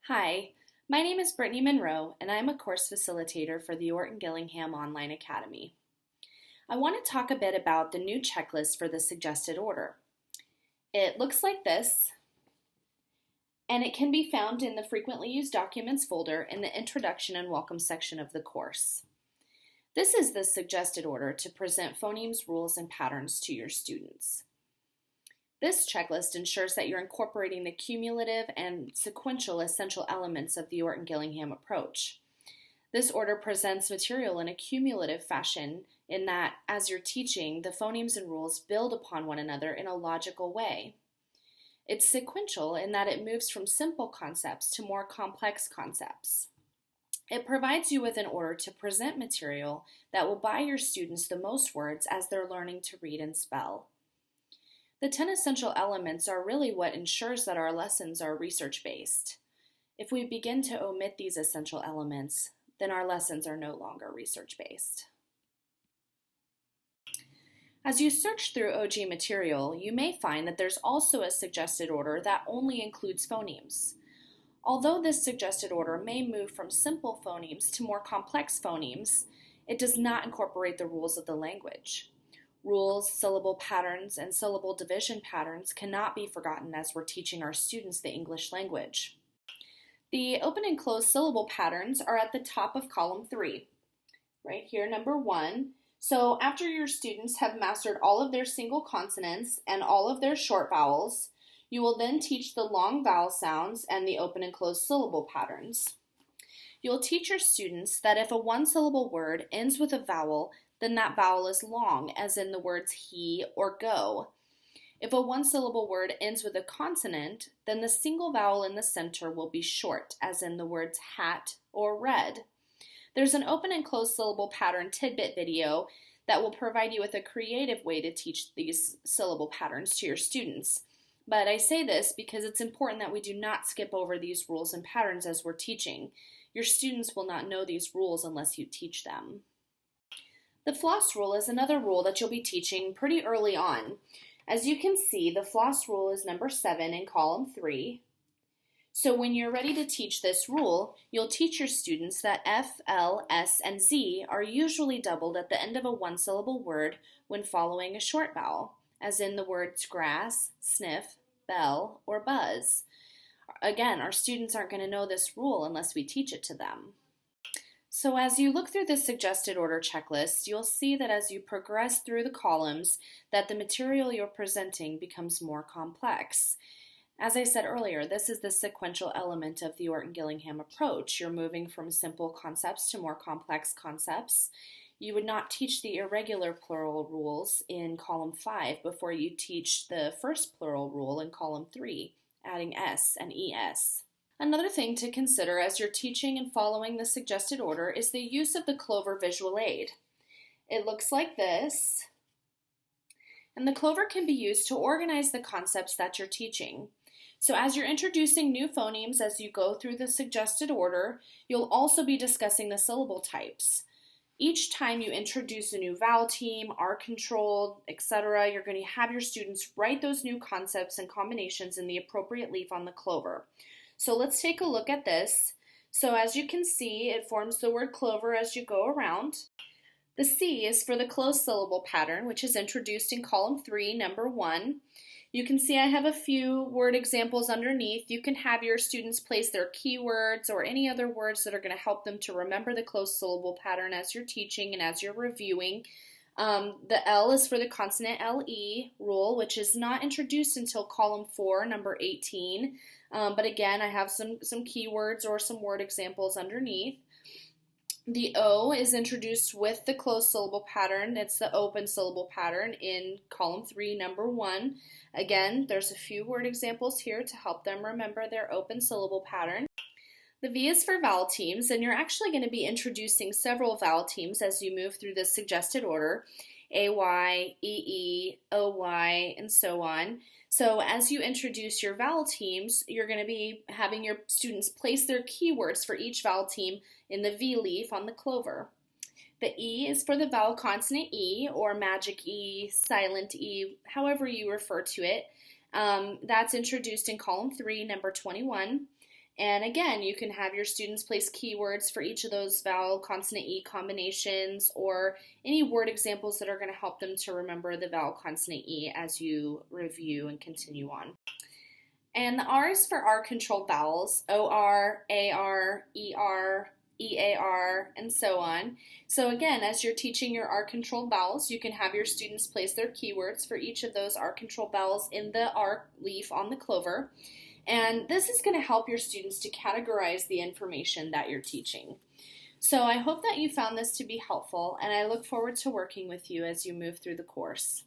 Hi, my name is Brittany Monroe, and I'm a course facilitator for the Orton Gillingham Online Academy. I want to talk a bit about the new checklist for the suggested order. It looks like this, and it can be found in the Frequently Used Documents folder in the Introduction and Welcome section of the course. This is the suggested order to present phonemes, rules, and patterns to your students. This checklist ensures that you're incorporating the cumulative and sequential essential elements of the Orton Gillingham approach. This order presents material in a cumulative fashion in that, as you're teaching, the phonemes and rules build upon one another in a logical way. It's sequential in that it moves from simple concepts to more complex concepts. It provides you with an order to present material that will buy your students the most words as they're learning to read and spell. The 10 essential elements are really what ensures that our lessons are research-based. If we begin to omit these essential elements, then our lessons are no longer research-based. As you search through OG material, you may find that there's also a suggested order that only includes phonemes. Although this suggested order may move from simple phonemes to more complex phonemes, it does not incorporate the rules of the language. Rules, syllable patterns, and syllable division patterns cannot be forgotten as we're teaching our students the English language. The open and closed syllable patterns are at the top of column 3, right here, number 1. So after your students have mastered all of their single consonants and all of their short vowels, you will then teach the long vowel sounds and the open and closed syllable patterns. You'll teach your students that if a one-syllable word ends with a vowel, then that vowel is long, as in the words he or go. If a one-syllable word ends with a consonant, then the single vowel in the center will be short, as in the words hat or red. There's an open and closed syllable pattern tidbit video that will provide you with a creative way to teach these syllable patterns to your students. But I say this because it's important that we do not skip over these rules and patterns as we're teaching. Your students will not know these rules unless you teach them. The floss rule is another rule that you'll be teaching pretty early on. As you can see, the floss rule is number 7 in column 3. So when you're ready to teach this rule, you'll teach your students that F, L, S, and Z are usually doubled at the end of a one-syllable word when following a short vowel, as in the words grass, sniff, bell, or buzz. Again, our students aren't going to know this rule unless we teach it to them. So as you look through this suggested order checklist, you'll see that as you progress through the columns, that the material you're presenting becomes more complex. As I said earlier, this is the sequential element of the Orton Gillingham approach. You're moving from simple concepts to more complex concepts. You would not teach the irregular plural rules in column 5 before you teach the first plural rule in column 3, adding S and ES. Another thing to consider as you're teaching and following the suggested order is the use of the Clover visual aid. It looks like this, and the Clover can be used to organize the concepts that you're teaching. So as you're introducing new phonemes as you go through the suggested order, you'll also be discussing the syllable types. Each time you introduce a new vowel team, are controlled, etc., you're going to have your students write those new concepts and combinations in the appropriate leaf on the Clover. So let's take a look at this. So as you can see, it forms the word clover as you go around. The C is for the closed syllable pattern, which is introduced in column 3, number 1. You can see I have a few word examples underneath. You can have your students place their keywords or any other words that are going to help them to remember the closed syllable pattern as you're teaching and as you're reviewing. The L is for the consonant LE rule, which is not introduced until column 4, number 18. But again, I have some keywords or some word examples underneath. The O is introduced with the closed syllable pattern. It's the open syllable pattern in column 3, number 1. Again, there's a few word examples here to help them remember their open syllable pattern. The V is for vowel teams, and you're actually going to be introducing several vowel teams as you move through the suggested order, AY, EE, OY, and so on. So as you introduce your vowel teams, you're going to be having your students place their keywords for each vowel team in the V leaf on the Clover. The E is for the vowel consonant E, or magic E, silent E, however you refer to it. That's introduced in column 3, number 21. And again, you can have your students place keywords for each of those vowel consonant E combinations or any word examples that are going to help them to remember the vowel consonant E as you review and continue on. And the R is for R controlled vowels, O-R, A-R, E-R, EAR, and so on. So again, as you're teaching your R controlled vowels, you can have your students place their keywords for each of those R controlled vowels in the R leaf on the clover. And this is going to help your students to categorize the information that you're teaching. So I hope that you found this to be helpful, and I look forward to working with you as you move through the course.